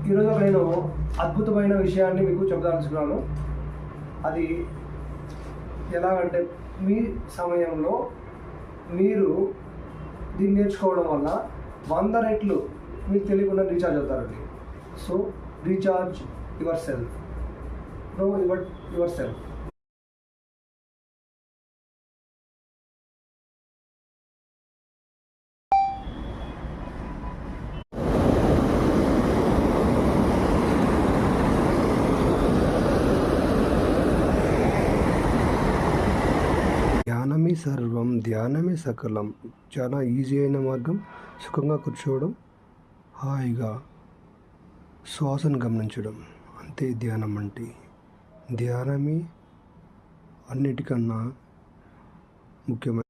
ఈరోజు నేను అద్భుతమైన విషయాన్ని మీకు చెప్పదలుచుకున్నాను. అది ఎలాగంటే, మీ సమయంలో మీరు దీన్ని నేర్చుకోవడం వల్ల 100 రెట్లు మీకు తెలియకుండా రీఛార్జ్ అవుతారండి. So recharge yourself, know yourself. ధ్యానమే సర్వం, ధ్యానమే సకలం. చాలా ఈజీ అయిన మార్గం. సుఖంగా కూర్చోవడం, హాయిగా శ్వాసను గమనించడం, అంతే ధ్యానం అంటే. ధ్యానమే అన్నిటికన్నా ముఖ్యమైన